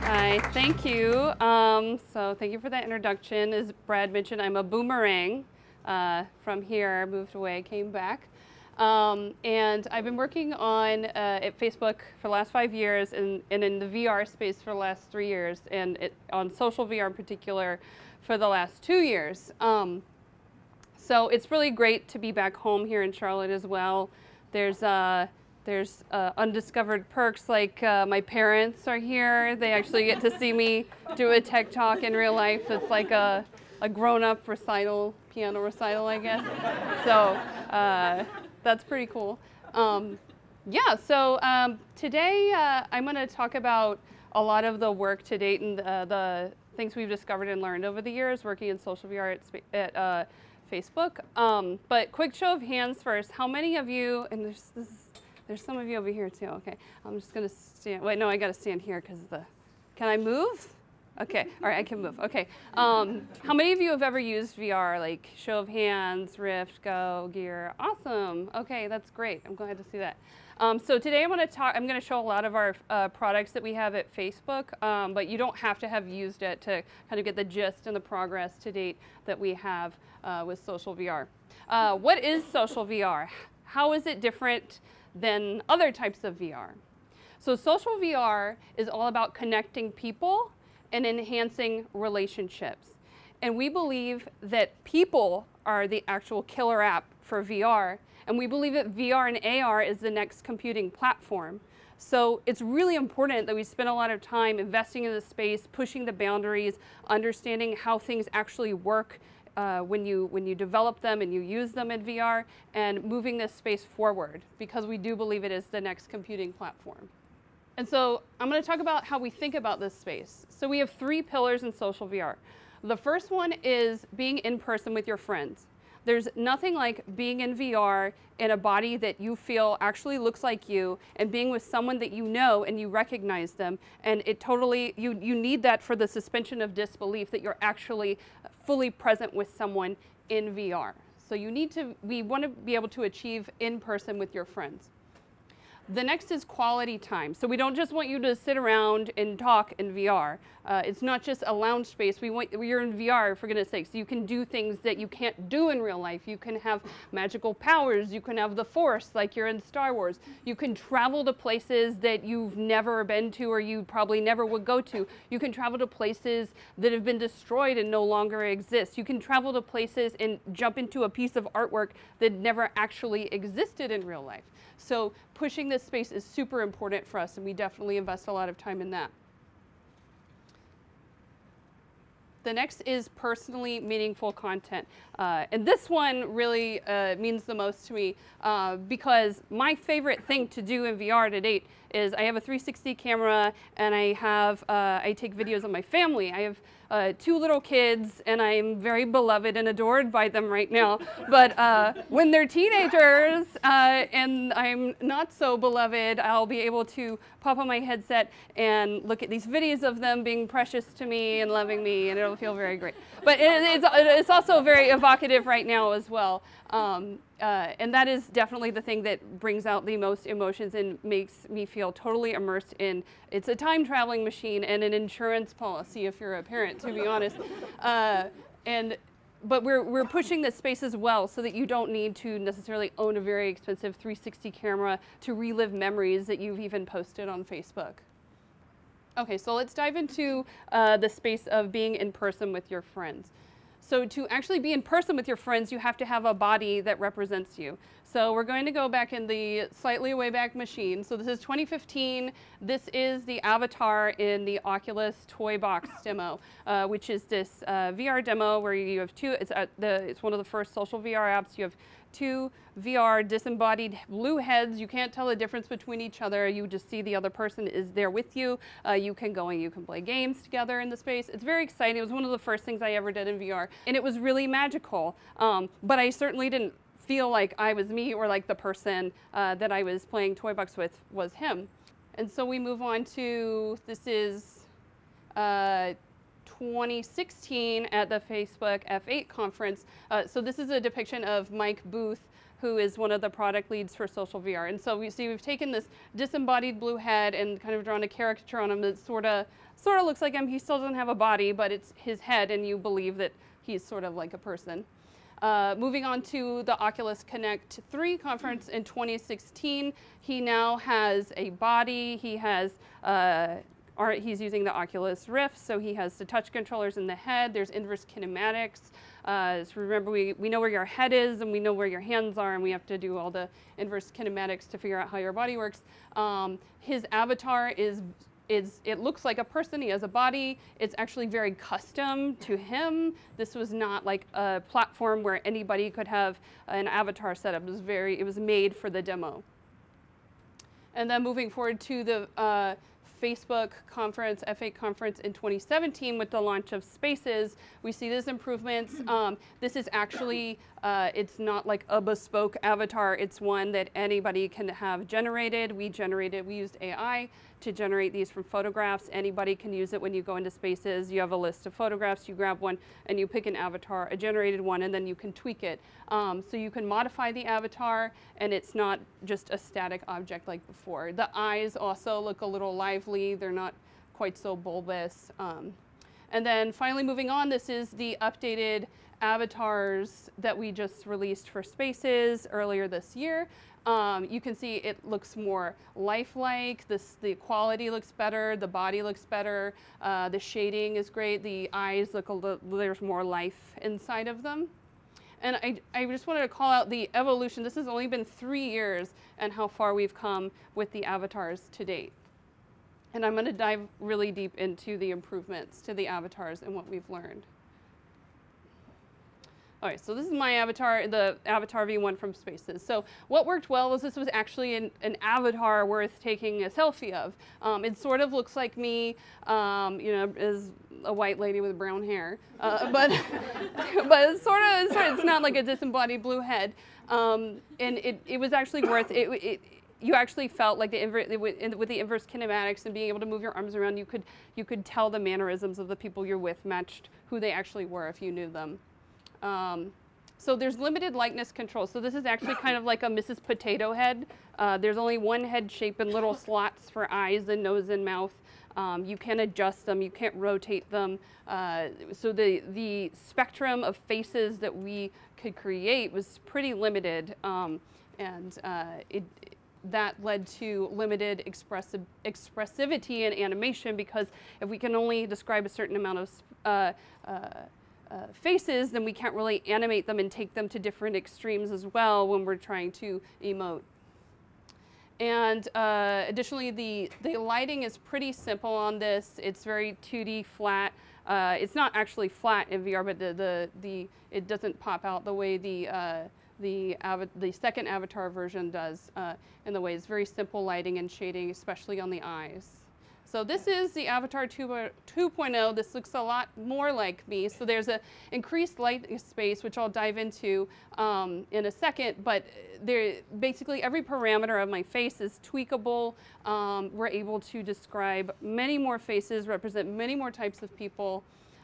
Hi, thank you. So thank you for that introduction. As Brad mentioned, I'm a boomerang from here, moved away, came back. And I've been working on at Facebook for the last 5 years and in the VR space for the last 3 years, and on social VR in particular for the last 2 years. So it's really great to be back home here in Charlotte as well. There's undiscovered perks, like my parents are here. They actually get to see me do a tech talk in real life. It's like a grown-up recital, piano recital, I guess. So that's pretty cool. Yeah, so today I'm going to talk about a lot of the work to date and the things we've discovered and learned over the years working in social VR at Facebook. But quick show of hands first. How many of you, and there's some of you over here too, okay. I'm just gonna stand, wait, no, I gotta stand here because can I move? Okay, all right, I can move, okay. How many of you have ever used VR, like show of hands, Rift, Go, Gear? Awesome, okay, that's great, I'm glad to see that. So today I'm gonna show a lot of our products that we have at Facebook, but you don't have to have used it to kind of get the gist and the progress to date that we have with social VR. What is social VR? How is it different than other types of VR? So social VR is all about connecting people and enhancing relationships. And we believe that people are the actual killer app for VR. And we believe that VR and AR is the next computing platform. So it's really important that we spend a lot of time investing in the space, pushing the boundaries, understanding how things actually work when you develop them and you use them in VR, and moving this space forward, because we do believe it is the next computing platform. And so I'm going to talk about how we think about this space. So we have 3 pillars in social VR. The first one is being in person with your friends. There's nothing like being in VR in a body that you feel actually looks like you, and being with someone that you know and you recognize them. And it totally, you need that for the suspension of disbelief that you're actually fully present with someone in VR. So we want to be able to achieve in person with your friends. The next is quality time. So we don't just want you to sit around and talk in VR. It's not just a lounge space. You're in VR, for goodness sakes. You can do things that you can't do in real life. You can have magical powers. You can have the Force, like you're in Star Wars. You can travel to places that you've never been to or you probably never would go to. You can travel to places that have been destroyed and no longer exist. You can travel to places and jump into a piece of artwork that never actually existed in real life. So pushing this space is super important for us, and we definitely invest a lot of time in that. The next is personally meaningful content. And this one really means the most to me because my favorite thing to do in VR to date is I have a 360 camera, and I take videos of my family. I have 2 little kids, and I'm very beloved and adored by them right now. But when they're teenagers and I'm not so beloved, I'll be able to pop on my headset and look at these videos of them being precious to me and loving me, and it'll feel very great. But it's also very evocative right now as well. And that is definitely the thing that brings out the most emotions and makes me feel totally immersed in. It's a time traveling machine and an insurance policy if you're a parent, to be honest. But we're pushing this space as well so that you don't need to necessarily own a very expensive 360 camera to relive memories that you've even posted on Facebook. Okay, so let's dive into the space of being in person with your friends. So to actually be in person with your friends, you have to have a body that represents you. So we're going to go back in the slightly way back machine. So this is 2015. This is the avatar in the Oculus Toy Box demo, which is this VR demo where you have 2, it's one of the first social VR apps. You have 2 VR disembodied blue heads. You can't tell the difference between each other. You just see the other person is there with you. You can go and you can play games together in the space. It's very exciting. It was one of the first things I ever did in VR, and it was really magical. But I certainly didn't feel like I was me or like the person that I was playing Toy Box with was him. And so we move on to, this is 2016 at the Facebook F8 conference. So this is a depiction of Mike Booth who is one of the product leads for social VR. And so we see we've taken this disembodied blue head and kind of drawn a caricature on him that sort of looks like him. He still doesn't have a body, but it's his head, and you believe that he's sort of like a person. Moving on to the Oculus Connect 3 conference in 2016, he now has a body. He has he's using the Oculus Rift, so he has the touch controllers in the head. There's inverse kinematics. So remember, we know where your head is, and we know where your hands are, and we have to do all the inverse kinematics to figure out how your body works. His avatar it looks like a person. He has a body. It's actually very custom to him. This was not like a platform where anybody could have an avatar set up. It was made for the demo. And then moving forward to the Facebook conference, F8 conference in 2017 with the launch of Spaces, we see these improvements. This is actually, it's not like a bespoke avatar. It's one that anybody can have generated. We used AI to generate these from photographs. Anybody can use it when you go into Spaces. You have a list of photographs, you grab one, and you pick an avatar, a generated one, and then you can tweak it. So you can modify the avatar, and it's not just a static object like before. The eyes also look a little lively. They're not quite so bulbous. And then finally moving on, this is the updated avatars that we just released for Spaces earlier this year. You can see it looks more lifelike. The quality looks better. The body looks better. The shading is great. The eyes look there's more life inside of them. And I just wanted to call out the evolution. This has only been 3 years and how far we've come with the avatars to date. And I'm going to dive really deep into the improvements to the avatars and what we've learned. All right, so this is my avatar, the Avatar V1 from Spaces. So what worked well was this was actually an avatar worth taking a selfie of. It sort of looks like me, you know, as a white lady with brown hair, but it's sort of it's not like a disembodied blue head. And it was actually worth it. You actually felt like with the inverse kinematics and being able to move your arms around, you could tell the mannerisms of the people you're with matched who they actually were if you knew them. So there's limited likeness control. So this is actually kind of like a Mrs. Potato Head. There's only one head shape and little slots for eyes and nose and mouth. You can't adjust them. You can't rotate them. So the spectrum of faces that we could create was pretty limited, that led to limited expressivity and animation, because if we can only describe a certain amount of faces, then we can't really animate them and take them to different extremes as well when we're trying to emote. And additionally, the lighting is pretty simple on this. It's very 2D flat. It's not actually flat in VR, but it doesn't pop out the way the second Avatar version does in the way it's very simple lighting and shading, especially on the eyes. So this is the Avatar 2.0. This looks a lot more like me. So there's an increased light space, which I'll dive into in a second, but basically every parameter of my face is tweakable. We're able to describe many more faces, represent many more types of people.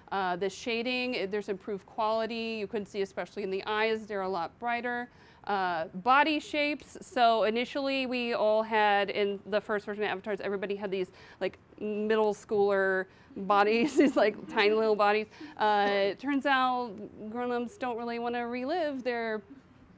The shading, there's improved quality. You can see, especially in the eyes, they're a lot brighter. Body shapes. So initially we all had, in the first version of avatars, everybody had these like middle schooler bodies, these like tiny little bodies. It turns out grown-ups don't really want to relive their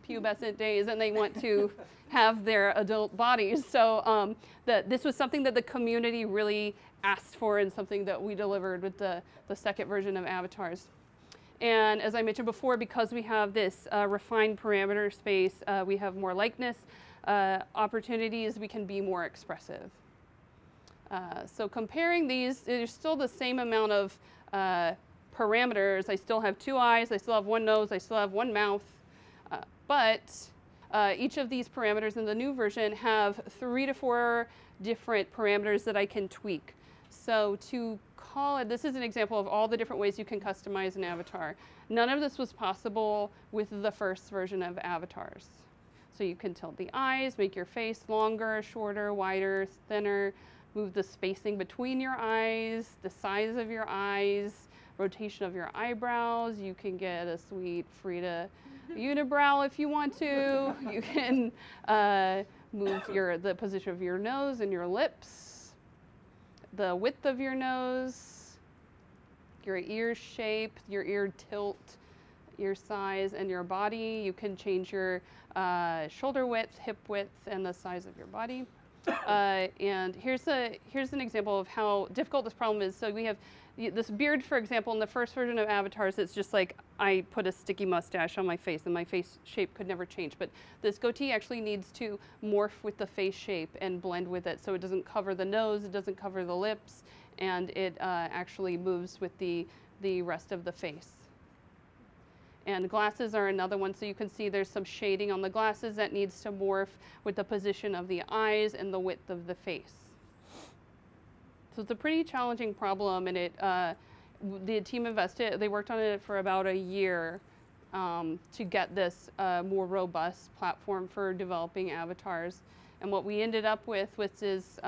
pubescent days, and they want to have their adult bodies. So this was something that the community really asked for, and something that we delivered with the second version of avatars. And as I mentioned before, because we have this refined parameter space, we have more likeness opportunities. We can be more expressive. So comparing these, there's still the same amount of parameters. I still have 2 eyes. I still have 1 nose. I still have 1 mouth. But each of these parameters in the new version have 3 to 4 different parameters that I can tweak. So to call it, this is an example of all the different ways you can customize an avatar. None of this was possible with the first version of avatars. So you can tilt the eyes, make your face longer, shorter, wider, thinner, move the spacing between your eyes, the size of your eyes, rotation of your eyebrows. You can get a sweet Frida unibrow if you want to. You can move the position of your nose and your lips, the width of your nose, your ear shape, your ear tilt, ear size, and your body. You can change your shoulder width, hip width, and the size of your body. And here's an example of how difficult this problem is. So we have this beard, for example, in the first version of avatars, it's just like I put a sticky mustache on my face and my face shape could never change. But this goatee actually needs to morph with the face shape and blend with it, so it doesn't cover the nose, it doesn't cover the lips, and it actually moves with the rest of the face. And glasses are another one, so you can see there's some shading on the glasses that needs to morph with the position of the eyes and the width of the face. So it's a pretty challenging problem, and the team invested, they worked on it for about a year to get this more robust platform for developing avatars. And what we ended up with is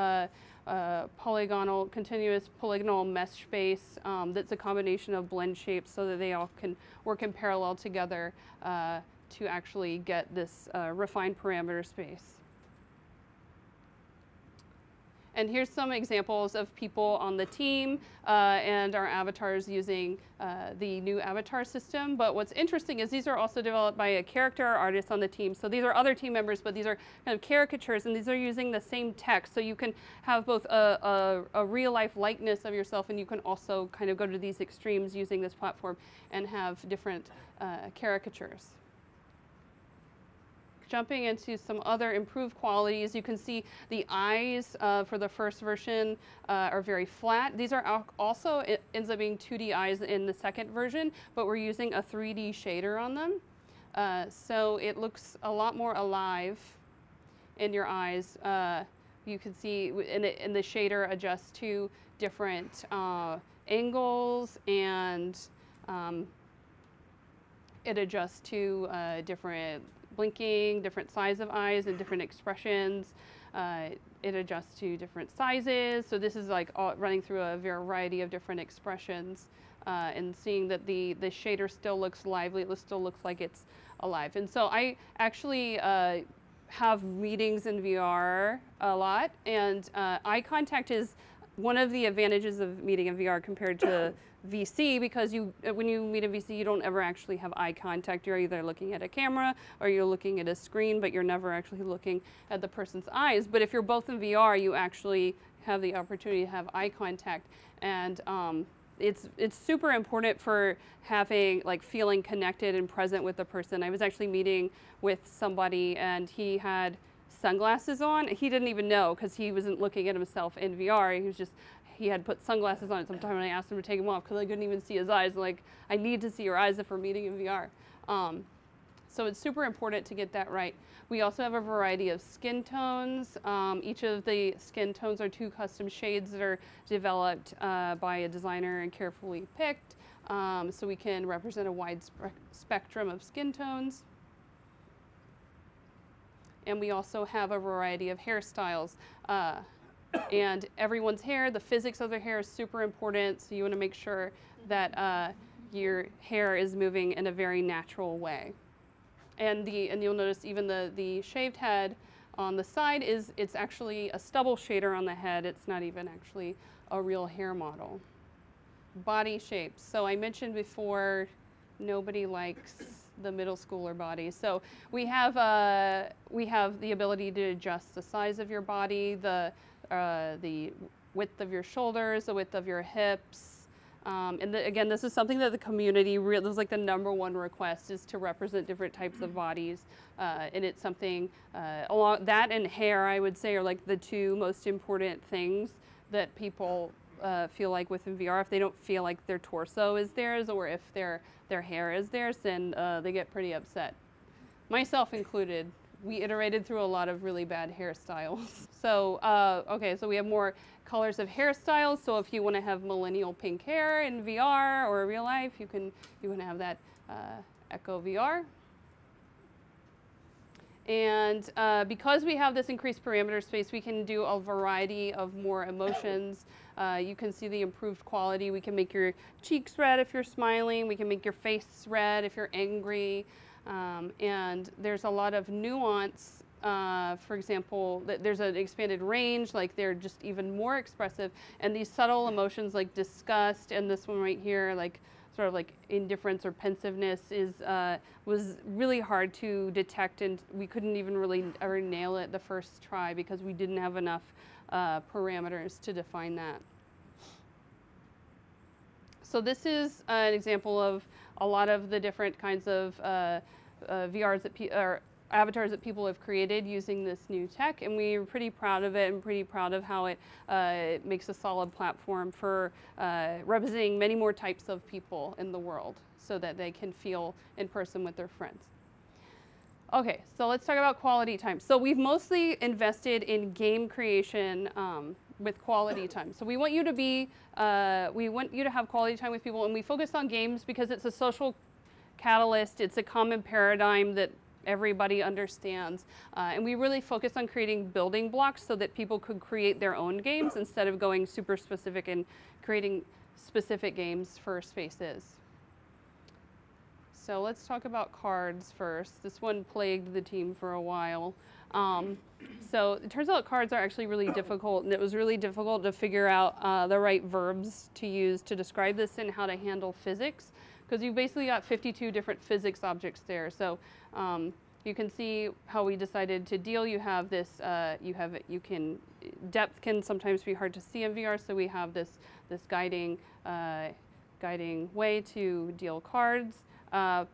continuous polygonal mesh space that's a combination of blend shapes so that they all can work in parallel together to actually get this refined parameter space. And here's some examples of people on the team and our avatars using the new avatar system. But what's interesting is these are also developed by a character artist on the team. So these are other team members, but these are kind of caricatures, and these are using the same text. So you can have both a real-life likeness of yourself, and you can also kind of go to these extremes using this platform and have different caricatures. Jumping into some other improved qualities, you can see the eyes for the first version are very flat. These are also, it ends up being 2D eyes in the second version, but we're using a 3D shader on them. So it looks a lot more alive in your eyes. You can see, and the shader adjusts to different angles, and it adjusts to different blinking, different size of eyes and different expressions. It adjusts to different sizes. So this is like running through a variety of different expressions and seeing that the shader still looks lively, it still looks like it's alive. And so I actually have meetings in VR a lot, and eye contact is one of the advantages of meeting in VR compared to VC, because when you meet in VC, you don't ever actually have eye contact. You're either looking at a camera or you're looking at a screen, but you're never actually looking at the person's eyes. But if you're both in VR, you actually have the opportunity to have eye contact. And it's super important for having, like, feeling connected and present with the person. I was actually meeting with somebody, and he had sunglasses on. He didn't even know, because he wasn't looking at himself in VR. He had put sunglasses on at some time, and I asked him to take them off because I couldn't even see his eyes. Like, I need to see your eyes if we're meeting in VR. So it's super important to get that right. We also have a variety of skin tones. Each of the skin tones are 2 custom shades that are developed by a designer and carefully picked, so we can represent a wide spectrum of skin tones. And we also have a variety of hairstyles. And everyone's hair, the physics of their hair is super important, so you want to make sure that your hair is moving in a very natural way. And you'll notice even the shaved head on the side it's actually a stubble shader on the head. It's not even actually a real hair model. Body shapes. So I mentioned before, nobody likes the middle schooler body. So we have the ability to adjust the size of your body, the width of your shoulders, the width of your hips. Again, this is something that the community this is like the #1 request, is to represent different types of bodies. And it's something, along that and hair, I would say, are like the 2 most important things that people feel like within VR. If they don't feel like their torso is theirs, or if their hair is theirs, then they get pretty upset. Myself included. We iterated through a lot of really bad hairstyles. So, okay, so we have more colors of hairstyles. So if you want to have millennial pink hair in VR or real life, you want to have that Echo VR. And because we have this increased parameter space, we can do a variety of more emotions. You can see the improved quality. We can make your cheeks red if you're smiling. We can make your face red if you're angry. And there's a lot of nuance. For example, there's an expanded range, like they're just even more expressive. And these subtle emotions like disgust, and this one right here, like sort of like indifference or pensiveness, was really hard to detect, and we couldn't even really ever nail it the first try because we didn't have enough parameters to define that. So this is an example of a lot of the different kinds of VRs or avatars that people have created using this new tech, and we're pretty proud of it and pretty proud of how it makes a solid platform for representing many more types of people in the world so that they can feel in person with their friends. Okay, so let's talk about quality time. So we've mostly invested in game creation with quality time. So we want you to have quality time with people, and we focus on games because it's a social catalyst. It's a common paradigm that everybody understands. And we really focus on creating building blocks so that people could create their own games instead of going super specific and creating specific games for spaces. So let's talk about cards first. This one plagued the team for a while. So it turns out cards are actually really difficult, and it was really difficult to figure out the right verbs to use to describe this and how to handle physics, because you've basically got 52 different physics objects there. So you can see how we decided to deal. You have this, depth can sometimes be hard to see in VR, so we have this guiding way to deal cards.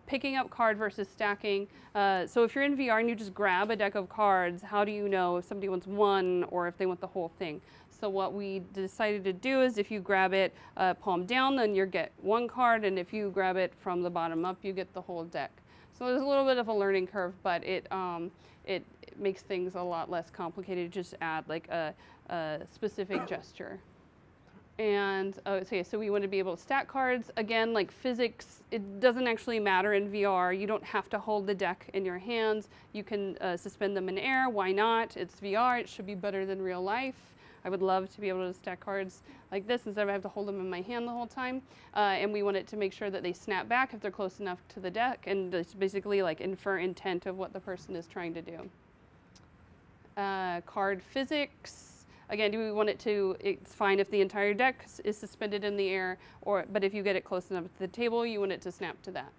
Picking up card versus stacking. So if you're in VR and you just grab a deck of cards, how do you know if somebody wants one or if they want the whole thing? So what we decided to do is if you grab it palm down, then you get one card, and if you grab it from the bottom up, you get the whole deck. So there's a little bit of a learning curve, but it makes things a lot less complicated. Just add like a specific gesture. And so we want to be able to stack cards. Again, like physics, it doesn't actually matter in VR. You don't have to hold the deck in your hands. You can suspend them in air. Why not? It's VR. It should be better than real life. I would love to be able to stack cards like this instead of I have to hold them in my hand the whole time. And we want it to make sure that they snap back if they're close enough to the deck, and it's basically like infer intent of what the person is trying to do. Card physics. Again, do we want it to, it's fine if the entire deck is suspended in the air, but if you get it close enough to the table, you want it to snap to that.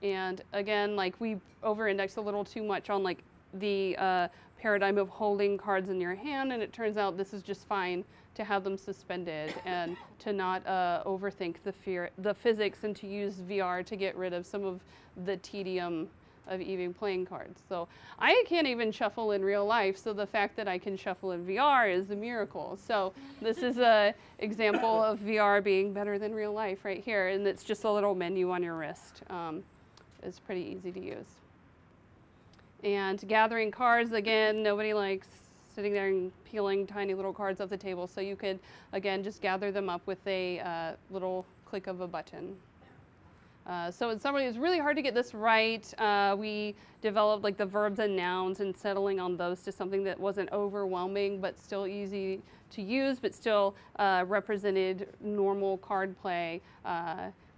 And again, like we over-indexed a little too much on like the paradigm of holding cards in your hand, and it turns out this is just fine to have them suspended and to not overthink the physics, and to use VR to get rid of some of the tedium of even playing cards. So I can't even shuffle in real life, so the fact that I can shuffle in VR is a miracle. So this is an example of VR being better than real life right here, and it's just a little menu on your wrist. It's pretty easy to use. And gathering cards, again, nobody likes sitting there and peeling tiny little cards off the table, so you could, again, just gather them up with a little click of a button. So in summary, it was really hard to get this right. We developed like the verbs and nouns and settling on those to something that wasn't overwhelming but still easy to use, but still represented normal card play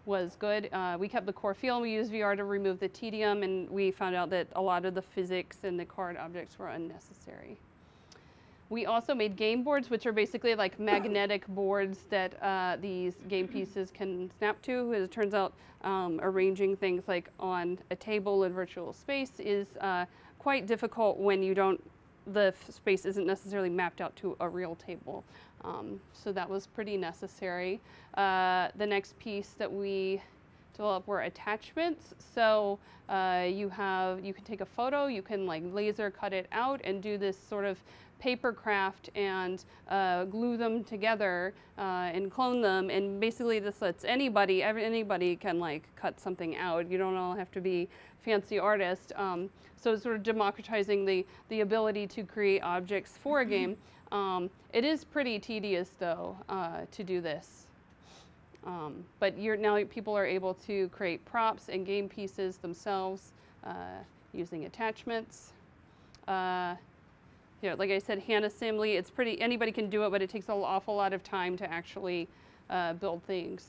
was good. We kept the core feel, and we used VR to remove the tedium, and we found out that a lot of the physics in the card objects were unnecessary. We also made game boards, which are basically like magnetic boards that these game pieces can snap to. As it turns out, arranging things like on a table in virtual space is quite difficult when the space isn't necessarily mapped out to a real table. So that was pretty necessary. The next piece that we developed were attachments. So you can take a photo, you can like laser cut it out and do this sort of paper craft and glue them together and clone them, and basically this lets anybody can like cut something out. You don't all have to be fancy artists. So it's sort of democratizing the ability to create objects for a game. It is pretty tedious though to do this. But now people are able to create props and game pieces themselves using attachments. Like I said, hand assembly, it's anybody can do it, but it takes an awful lot of time to actually build things.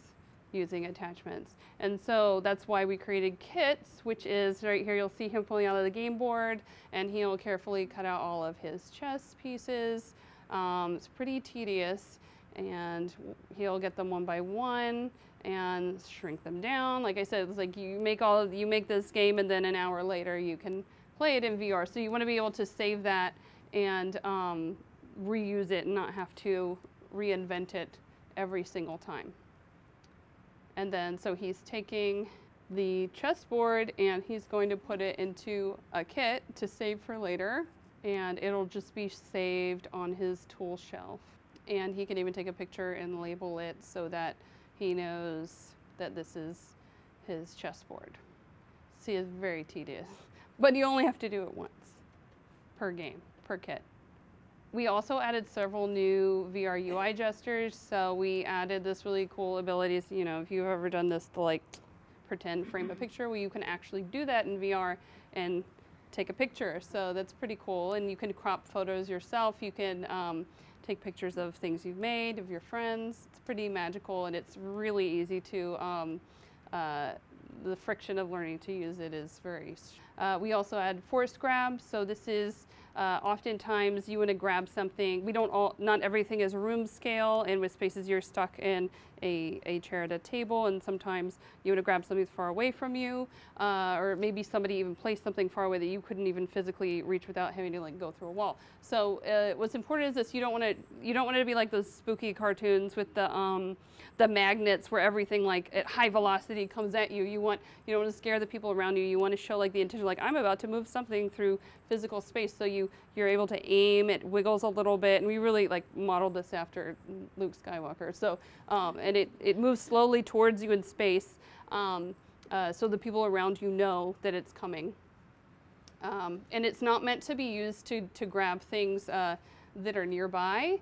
using attachments. And so that's why we created kits, which is right here, you'll see him pulling out of the game board, and he'll carefully cut out all of his chess pieces. It's pretty tedious, and he'll get them one by one and shrink them down. Like I said, it's like you make this game, and then an hour later you can play it in VR. So you want to be able to save that and reuse it and not have to reinvent it every single time. And then so he's taking the chessboard and he's going to put it into a kit to save for later, and it'll just be saved on his tool shelf. And he can even take a picture and label it so that he knows that this is his chessboard. See, it's very tedious, but you only have to do it once per game, per kit. We also added several new VR UI gestures. So we added this really cool ability. So, you know, if you've ever done this to like pretend frame a picture, where you can actually do that in VR and take a picture. So that's pretty cool. And you can crop photos yourself. You can take pictures of things you've made, of your friends. It's pretty magical, and it's really easy to, the friction of learning to use it is very. We also add force grab. So this is oftentimes you want to grab something. Not everything is room scale, and with spaces you're stuck in a chair at a table, and sometimes you want to grab something far away from you, or maybe somebody even placed something far away that you couldn't even physically reach without having to like go through a wall. So what's important is this: you don't want it to be like those spooky cartoons with the magnets where everything like at high velocity comes at you. You don't want to scare the people around you. You want to show like the intention, like I'm about to move something through physical space, so you're able to aim. It wiggles a little bit, and we really like modeled this after Luke Skywalker. So and it moves slowly towards you in space, so the people around you know that it's coming. And it's not meant to be used to grab things that are nearby.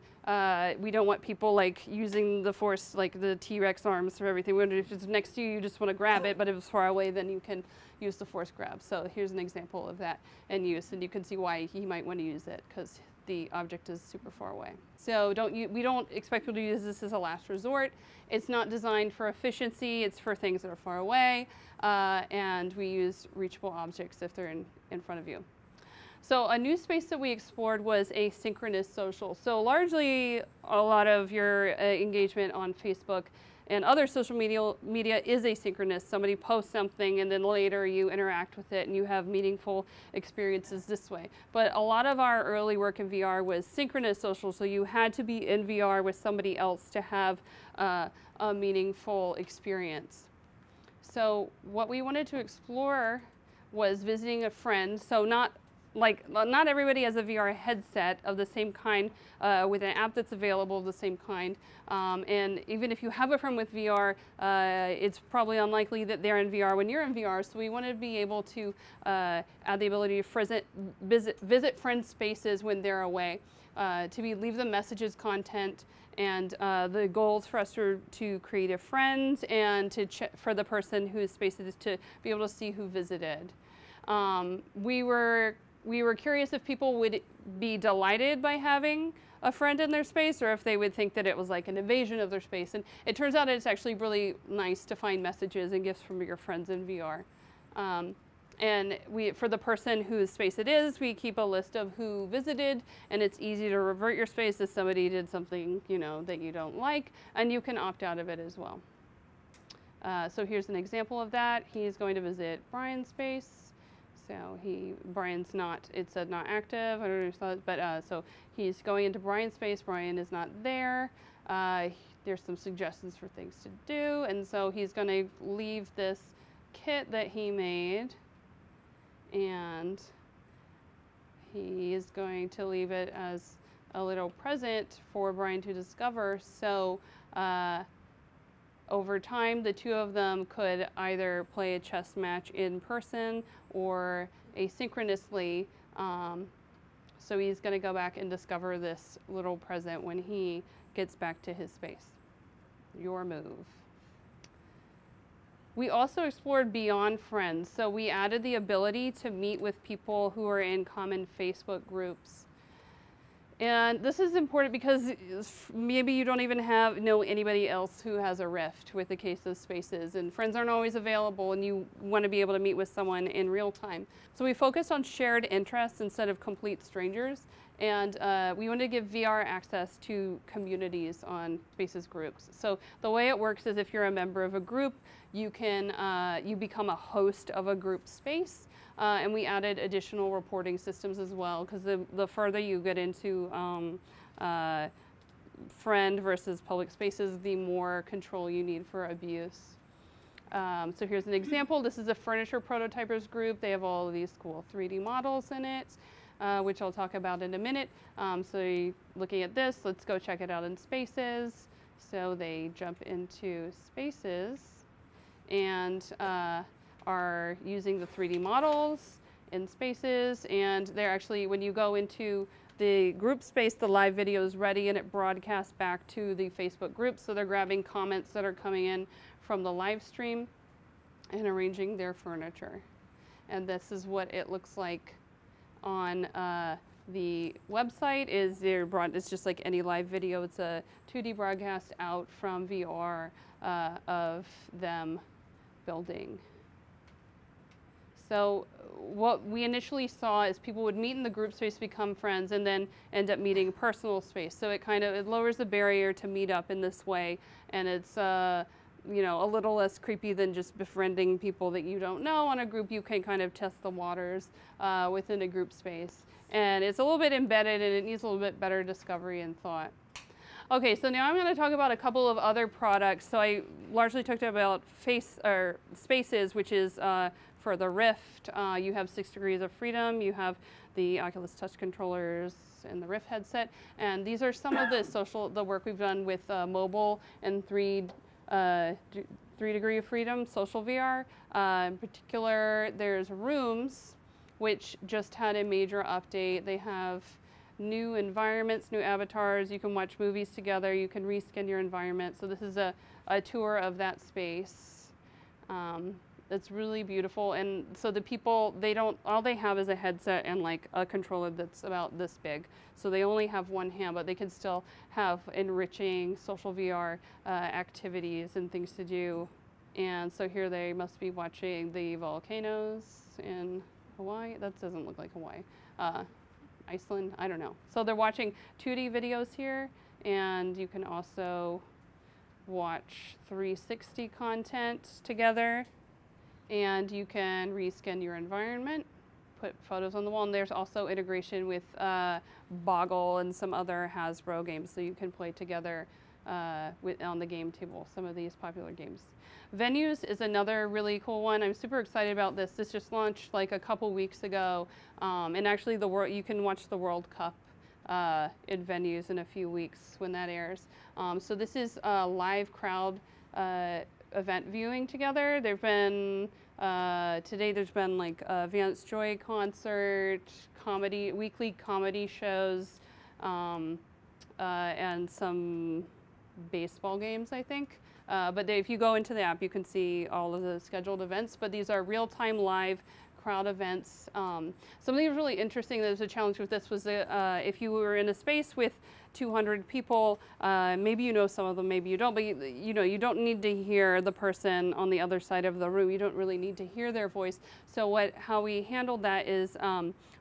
We don't want people like using the force, like the T-Rex arms for everything. If it's next to you, you just want to grab it, but if it's far away, then you can use the force grab. So here's an example of that in use, and you can see why he might want to use it, because the object is super far away. So we don't expect people to use this as a last resort. It's not designed for efficiency. It's for things that are far away, and we use reachable objects if they're in front of you. So a new space that we explored was asynchronous social. So largely a lot of your engagement on Facebook and other social media is asynchronous. Somebody posts something and then later you interact with it and you have meaningful experiences this way. But a lot of our early work in VR was synchronous social, so you had to be in VR with somebody else to have a meaningful experience. So what we wanted to explore was visiting a friend. So not everybody has a VR headset of the same kind with an app that's available of the same kind. And even if you have a friend with VR, it's probably unlikely that they're in VR when you're in VR. So we wanted to be able to add the ability to visit friend spaces when they're away, leave them messages, content, and the goals for us to create a friend and to for the person whose space it is to be able to see who visited. We were curious if people would be delighted by having a friend in their space, or if they would think that it was like an invasion of their space. And it turns out it's actually really nice to find messages and gifts from your friends in VR. And for the person whose space it is, we keep a list of who visited, and it's easy to revert your space if somebody did something, you know, that you don't like, and you can opt out of it as well. So here's an example of that. He's going to visit Brian's space. So Brian's it said not active, I don't know if you saw it, but so he's going into Brian's space. Brian is not there. There's some suggestions for things to do, and so he's going to leave this kit that he made, and he is going to leave it as a little present for Brian to discover. So over time, the two of them could either play a chess match in person or asynchronously. So he's going to go back and discover this little present when he gets back to his space. Your move. We also explored beyond friends. So we added the ability to meet with people who are in common Facebook groups. And this is important because maybe you don't even know anybody else who has a Rift with the case of Spaces, and friends aren't always available, and you want to be able to meet with someone in real time. So we focused on shared interests instead of complete strangers, and we wanted to give VR access to communities on Spaces groups. So the way it works is if you're a member of a group, you can you become a host of a group space. And we added additional reporting systems as well, because the further you get into friend versus public spaces, the more control you need for abuse. So here's an example. This is a furniture prototypers group. They have all of these cool 3D models in it, which I'll talk about in a minute. So looking at this, let's go check it out in Spaces. So they jump into Spaces and are using the 3D models in Spaces, and they're actually, when you go into the group space, the live video is ready and it broadcasts back to the Facebook group. So they're grabbing comments that are coming in from the live stream and arranging their furniture. And this is what it looks like on the website. It's just like any live video. It's a 2D broadcast out from VR of them building. So what we initially saw is people would meet in the group space, become friends, and then end up meeting personal space. So it lowers the barrier to meet up in this way, and it's you know, a little less creepy than just befriending people that you don't know. On a group, you can kind of test the waters within a group space, and it's a little bit embedded, and it needs a little bit better discovery and thought. Okay, so now I'm going to talk about a couple of other products. So I largely talked about Spaces, which is for the Rift. You have 6 degrees of freedom. You have the Oculus touch controllers and the Rift headset. And these are some of the work we've done with mobile and 3 degree of freedom, social VR. In particular, there's Rooms, which just had a major update. They have new environments, new avatars. You can watch movies together. You can reskin your environment. So this is a tour of that space. It's really beautiful. And so the people, all they have is a headset and like a controller that's about this big. So they only have one hand, but they can still have enriching social VR activities and things to do. And so here they must be watching the volcanoes in Hawaii. That doesn't look like Hawaii. Iceland, I don't know. So they're watching 2D videos here, and you can also watch 360 content together, and you can reskin your environment, put photos on the wall, and there's also integration with Boggle and some other Hasbro games, so you can play together on the game table, some of these popular games. Venues is another really cool one. I'm super excited about this. This just launched like a couple weeks ago, and actually you can watch the World Cup in Venues in a few weeks when that airs. So this is a live crowd event viewing together. There've been today there's been like a Vance Joy concert, weekly comedy shows, and some baseball games, I think. But if you go into the app, you can see all of the scheduled events. But these are real-time live crowd events. Something really interesting that was a challenge with this was that if you were in a space with 200 people, maybe you know some of them, maybe you don't, but you don't need to hear the person on the other side of the room. You don't really need to hear their voice. So how we handled that is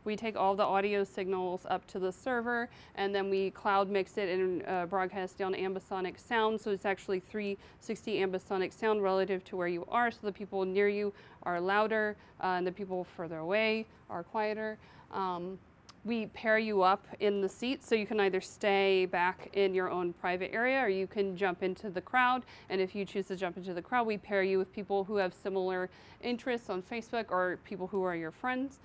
we take all the audio signals up to the server, and then we cloud mix it and broadcast down ambisonic sound. So it's actually 360 ambisonic sound relative to where you are. So the people near you are louder, and the people further away are quieter. We pair you up in the seat, so you can either stay back in your own private area or you can jump into the crowd. And if you choose to jump into the crowd, we pair you with people who have similar interests on Facebook or people who are your friends.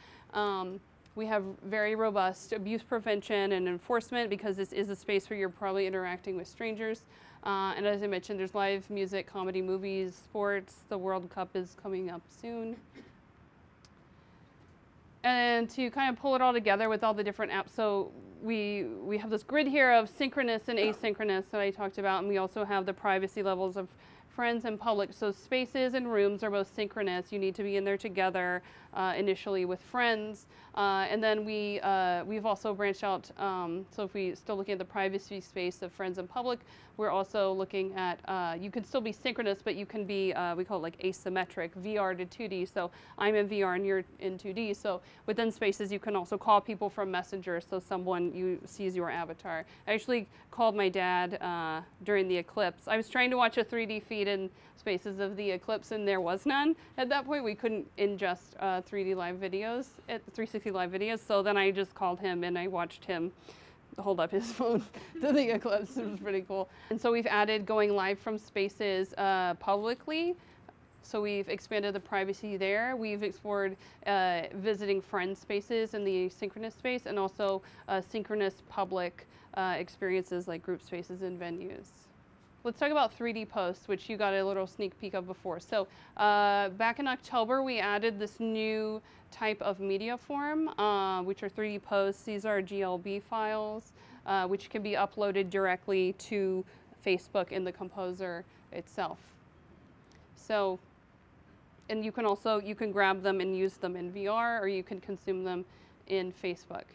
We have very robust abuse prevention and enforcement because this is a space where you're probably interacting with strangers. And as I mentioned, there's live music, comedy, movies, sports. The World Cup is coming up soon. And to kind of pull it all together with all the different apps, so we have this grid here of synchronous and asynchronous that I talked about, and we also have the privacy levels of friends and public. So Spaces and Rooms are both synchronous. You need to be in there together initially with friends. And then we've also branched out, so if we still looking at the privacy space of friends and public, we're also looking at, you can still be synchronous, but you can be, we call it like asymmetric, VR to 2D. So I'm in VR and you're in 2D. So within spaces, you can also call people from Messenger, so someone sees your avatar. I actually called my dad during the eclipse. I was trying to watch a 3D feed in spaces of the eclipse, and there was none. At that point, we couldn't ingest 3D live videos, 360 live videos, so then I just called him and I watched him hold up his phone to the eclipse. It was pretty cool. And so we've added going live from spaces publicly. So we've expanded the privacy there. We've explored visiting friend spaces in the synchronous space, and also synchronous public experiences like group spaces and venues. Let's talk about 3D posts, which you got a little sneak peek of before. So back in October, we added this new type of media form, which are 3D posts. These are GLB files, which can be uploaded directly to Facebook in the Composer itself. So, and you can grab them and use them in VR, or you can consume them in Facebook.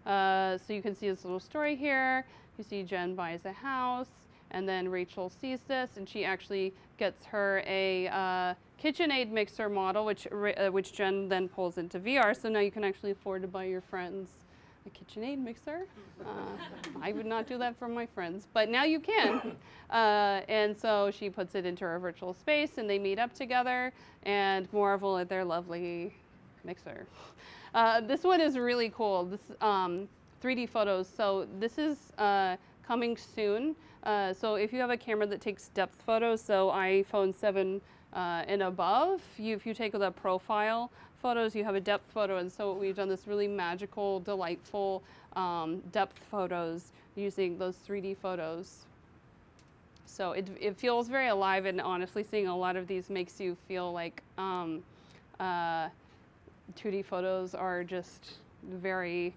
So you can see this little story here. You see Jen buys a house. And then Rachel sees this, and she actually gets her a KitchenAid mixer model, which Jen then pulls into VR. So now you can actually afford to buy your friends a KitchenAid mixer. I would not do that for my friends, but now you can. And so she puts it into her virtual space, and they meet up together and marvel at their lovely mixer. This one is really cool. This 3D photos. So this is coming soon. So if you have a camera that takes depth photos, so iPhone 7 and above, if you take the profile photos, you have a depth photo. And so we've done this really magical, delightful depth photos using those 3D photos. So it feels very alive, and honestly, seeing a lot of these makes you feel like 2D photos are just very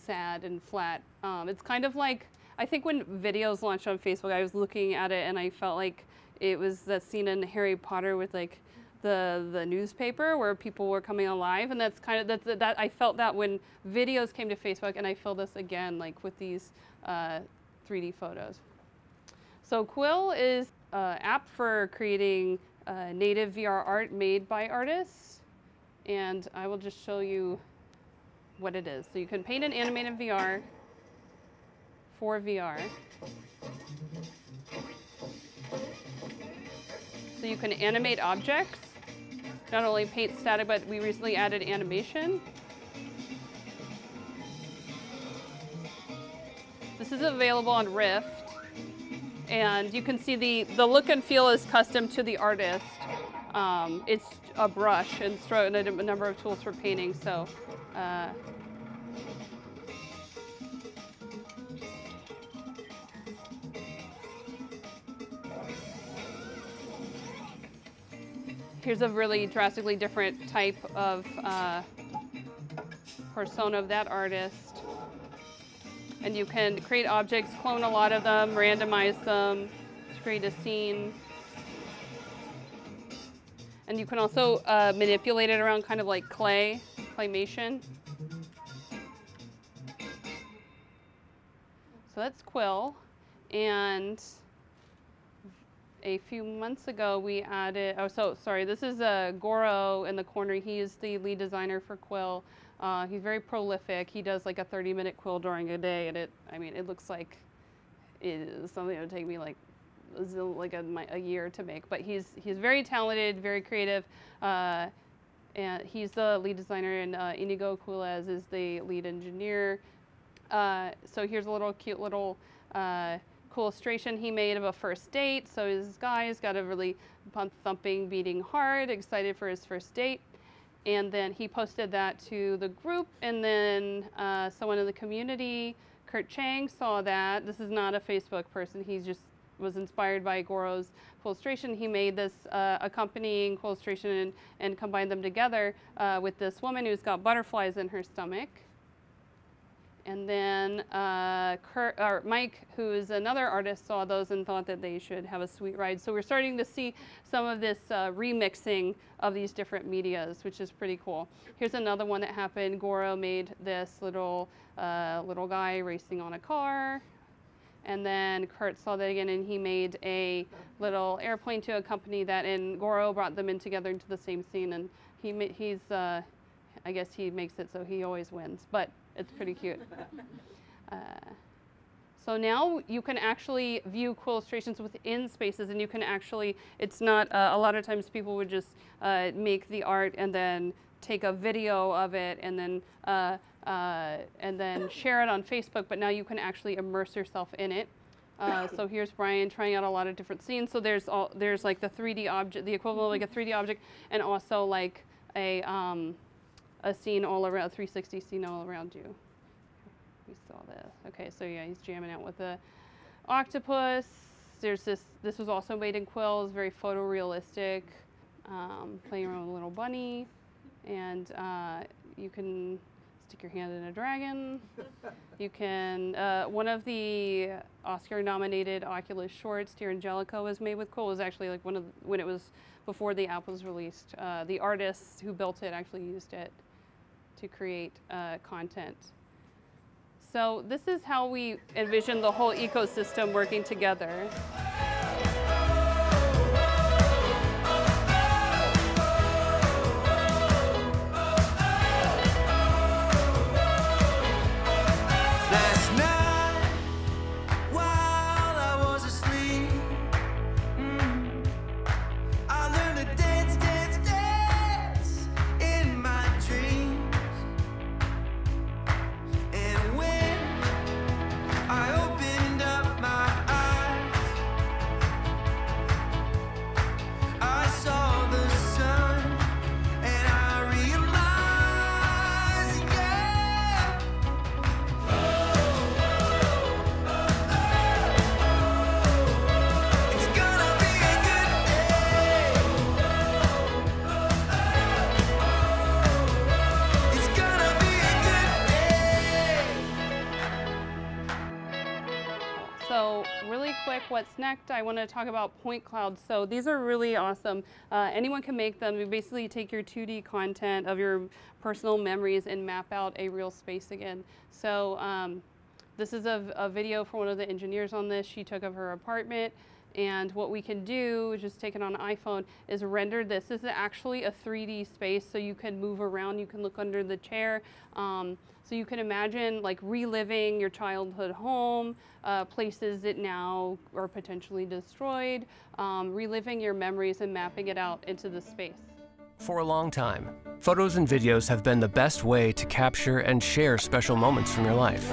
sad and flat. It's kind of like, I think when videos launched on Facebook, I was looking at it and I felt like it was that scene in Harry Potter with like the newspaper where people were coming alive, and that's kind of that I felt that when videos came to Facebook, and I feel this again like with these 3D photos. So Quill is an app for creating native VR art made by artists, and I will just show you what it is. So you can paint and animate in VR. For VR. So you can animate objects, not only paint static, but we recently added animation. This is available on Rift, and you can see the look and feel is custom to the artist. It's a brush and a number of tools for painting. So. Here's a really drastically different type of persona of that artist. And you can create objects, clone a lot of them, randomize them, create a scene. And you can also manipulate it around kind of like claymation. So that's Quill. And a few months ago, we added, this is Goro in the corner. He is the lead designer for Quill. He's very prolific. He does like a 30-minute quill during a day, and it looks like it is something that would take me like a year to make. But he's very talented, very creative, and he's the lead designer, and Inigo Culez is the lead engineer. So here's a little cute little cool illustration he made of a first date. So this guy's got a really thumping, beating heart, excited for his first date. And then he posted that to the group, and then someone in the community, Kurt Chang, saw that. This is not a Facebook person. He just was inspired by Goro's illustration. He made this accompanying illustration and combined them together with this woman who's got butterflies in her stomach. And then Mike, who is another artist, saw those and thought that they should have a sweet ride. So we're starting to see some of this remixing of these different medias, which is pretty cool. Here's another one that happened. Goro made this little guy racing on a car. And then Kurt saw that again, and he made a little airplane to accompany that, and Goro brought them in together into the same scene, and he's, I guess he makes it so he always wins, but it's pretty cute. So now you can actually view cool illustrations within spaces, and you can actually, it's not, a lot of times people would just make the art and then take a video of it and then share it on Facebook, but now you can actually immerse yourself in it. So here's Brian trying out a lot of different scenes. So there's like the 3D object, the equivalent of like a 3D object, and also like a scene all around, 360 scene all around you. We saw this. Okay, so yeah, he's jamming out with the octopus. There's this was also made in quills, very photorealistic, playing around with a little bunny. And you can stick your hand in a dragon. You can, one of the Oscar-nominated Oculus shorts, Dear Angelica, was made with quill. It was actually like when it was before the app was released. The artists who built it actually used it to create content. So this is how we envision the whole ecosystem working together. So really quick, what's next? I want to talk about point clouds. So these are really awesome. Anyone can make them. You basically take your 2D content of your personal memories and map out a real space again. So this is a video from one of the engineers on this. She took of her apartment. And what we can do, just take it on an iPhone, is render this. This is actually a 3D space, so you can move around. You can look under the chair. So you can imagine like reliving your childhood home, places that now are potentially destroyed, reliving your memories and mapping it out into the space. For a long time, photos and videos have been the best way to capture and share special moments from your life.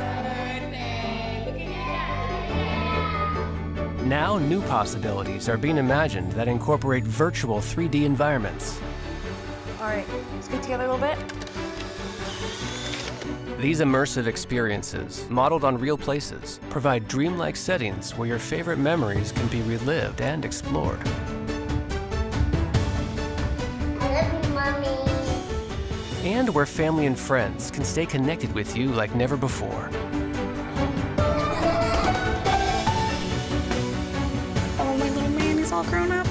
Now, new possibilities are being imagined that incorporate virtual 3D environments. All right, let's get together a little bit. These immersive experiences, modeled on real places, provide dreamlike settings where your favorite memories can be relived and explored. I love you, Mommy. And where family and friends can stay connected with you like never before. Oh, my little man is all grown up.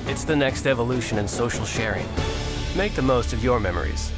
It's the next evolution in social sharing. Make the most of your memories.